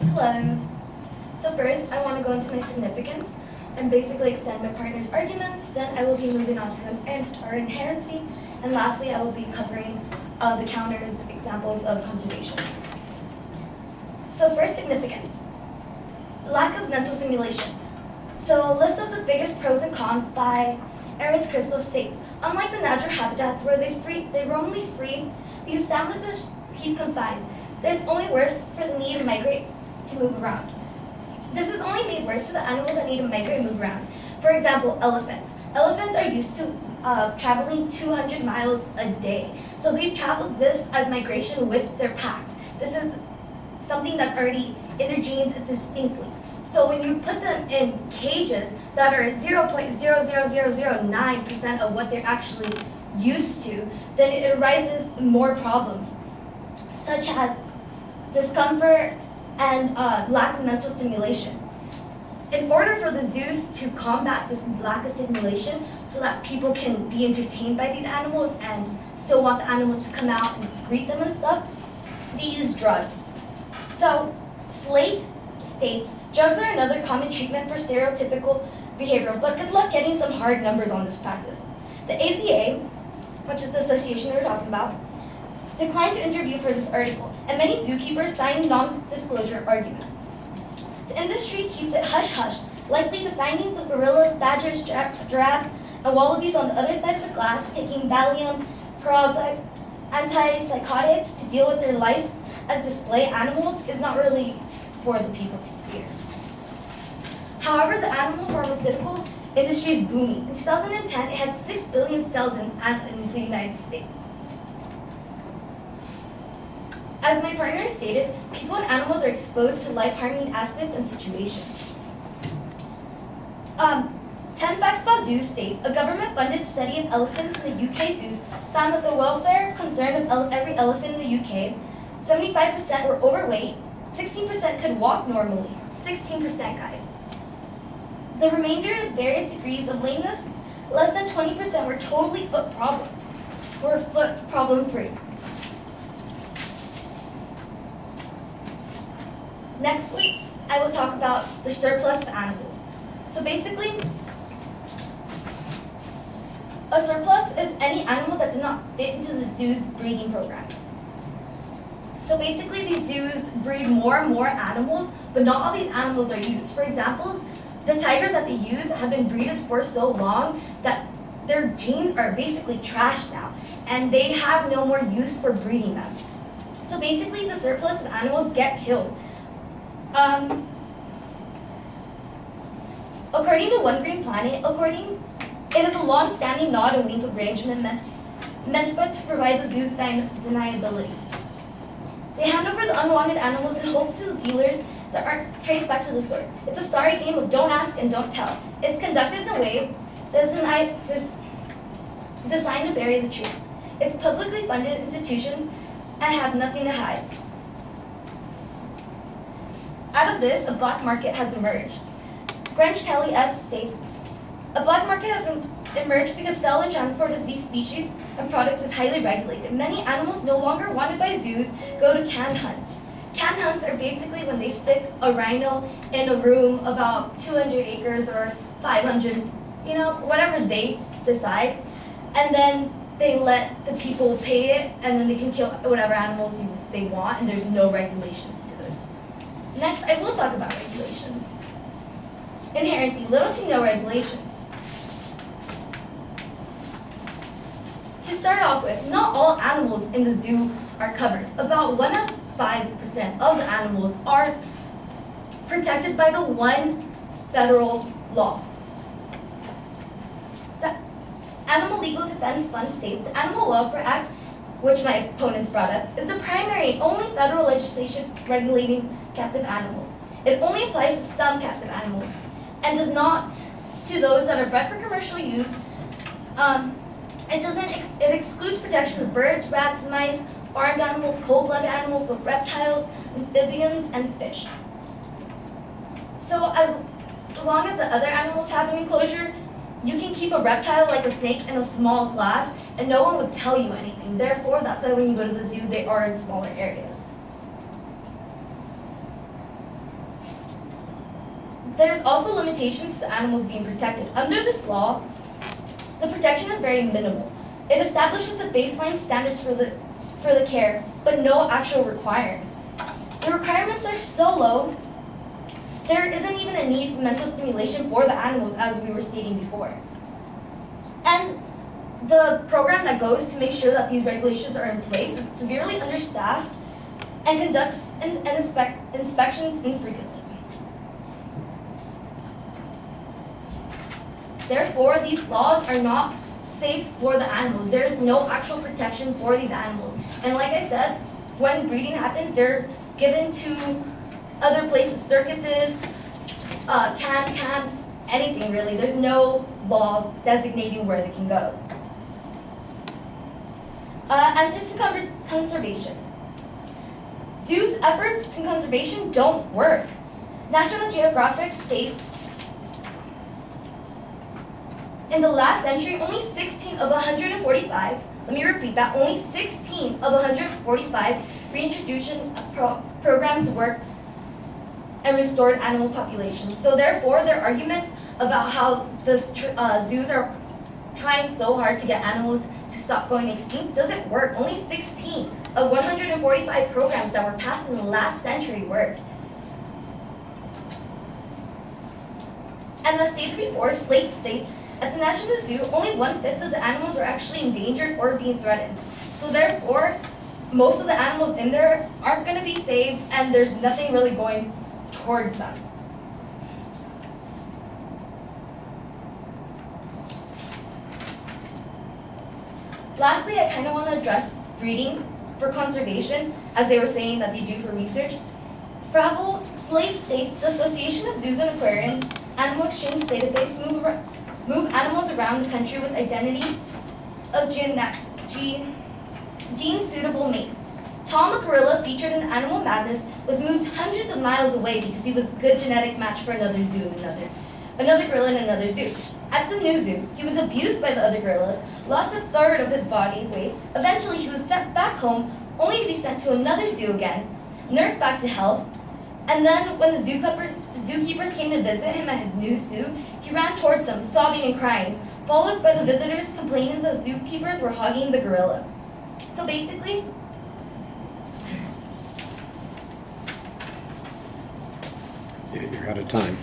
Hello. So first, I want to go into my significance and basically extend my partner's arguments. Then I will be moving on to our inherency. And lastly, I will be covering the counters, examples of conservation. So first, significance. Lack of mental stimulation. So a list of the biggest pros and cons by Aris Crystal states, unlike the natural habitats where they roam free, these establishments keep confined. There's only worse for the need to migrate to move around. This is only made worse for the animals that need to migrate and move around. For example, elephants. Elephants are used to traveling 200 miles a day. So they've traveled this as migration with their packs. This is something that's already in their genes distinctly. So when you put them in cages that are 0.00009% of what they're actually used to, then it arises more problems, such as discomfort and lack of mental stimulation. In order for the zoos to combat this lack of stimulation so that people can be entertained by these animals and still want the animals to come out and greet them and stuff, they use drugs. So Slate states, drugs are another common treatment for stereotypical behavior, but good luck getting some hard numbers on this practice. The AZA, which is the association we're talking about, declined to interview for this article, and many zookeepers signed non-disclosure arguments. The industry keeps it hush-hush, likely the findings of gorillas, badgers, giraffes, and wallabies on the other side of the glass taking Valium, Prozac, antipsychotics to deal with their lives as display animals is not really for the people's ears. However, the animal pharmaceutical industry is booming. In 2010, it had 6 billion cells in the United States. As my partner stated, people and animals are exposed to life-harming aspects and situations. 10 Facts About Zoos states, a government-funded study of elephants in the UK zoos found that the welfare concern of every elephant in the UK, 75% were overweight, 16% could walk normally, 16% guys. The remainder of various degrees of lameness, less than 20% were totally foot problem-free. Nextly, I will talk about the surplus of animals. So basically, a surplus is any animal that did not fit into the zoo's breeding programs. So basically, these zoos breed more and more animals, but not all these animals are used. For example, the tigers that they use have been breeded for so long that their genes are basically trashed now, and they have no more use for breeding them. So basically, the surplus of animals get killed. According to One Green Planet, it is a long-standing nod and wink arrangement meant but to provide the zoo's deniability. They hand over the unwanted animals in hopes to the dealers that aren't traced back to the source. It's a sorry game of don't ask and don't tell. It's conducted in a way that's designed to bury the truth. It's publicly funded institutions and have nothing to hide. Out of this, a black market has emerged. Grange Kelly S. states, a black market has emerged because sale and transport of these species and products is highly regulated. Many animals no longer wanted by zoos go to canned hunts. Canned hunts are basically when they stick a rhino in a room about 200 acres or 500, whatever they decide, and then they let the people pay it, and then they can kill whatever animals they want, and there's no regulations to this. Next, I will talk about regulations. Inherency, little to no regulations. To start off with, not all animals in the zoo are covered. About 1 out of 5% of the animals are protected by the one federal law. The Animal Legal Defense Fund states the Animal Welfare Act, which my opponents brought up, is the primary and only federal legislation regulating captive animals. It only applies to some captive animals and does not to those that are bred for commercial use. It excludes protection of birds, rats, mice, farmed animals, cold-blooded animals, so reptiles, amphibians, and fish. So as long as the other animals have an enclosure, you can keep a reptile like a snake in a small glass, and no one would tell you anything. Therefore, that's why when you go to the zoo, they are in smaller areas. there's also limitations to animals being protected. Under this law, the protection is very minimal. It establishes the baseline standards for the care, but no actual requirements. The requirements are so low, there isn't even a need for mental stimulation for the animals, as we were stating before. And the program that goes to make sure that these regulations are in place is severely understaffed and conducts inspections infrequently. Therefore, these laws are not safe for the animals. There is no actual protection for these animals. And like I said, when breeding happens, they're given to other places, circuses, camps, anything really. There's no laws designating where they can go. Answers to conservation. Zoos' efforts in conservation don't work. National Geographic states, in the last century, only 16 of 145, let me repeat that, only 16 of 145 reintroduction programs worked and restored animal populations. So therefore, their argument about how the zoos are trying so hard to get animals to stop going extinct doesn't work. Only 16 of 145 programs that were passed in the last century worked. And as stated before, Slate states, at the National Zoo, only 1/5 of the animals are actually endangered or being threatened. So therefore, most of the animals in there aren't going to be saved, and there's nothing really going towards them. Lastly, I kind of want to address breeding for conservation, as they were saying that they do for research. Frabel Slate states, the Association of Zoos and Aquariums Animal Exchange Database move animals around the country with identity of gene-suitable mate. Tom, a gorilla featured in Animal Madness, was moved hundreds of miles away because he was a good genetic match for another zoo and another gorilla in another zoo. At the new zoo, he was abused by the other gorillas, lost 1/3 of his body weight. Eventually, he was sent back home, only to be sent to another zoo again, nursed back to health. And then when the zookeepers came to visit him at his new zoo, he ran towards them, sobbing and crying, followed by the visitors complaining the zookeepers were hogging the gorilla. So basically, you're out of time.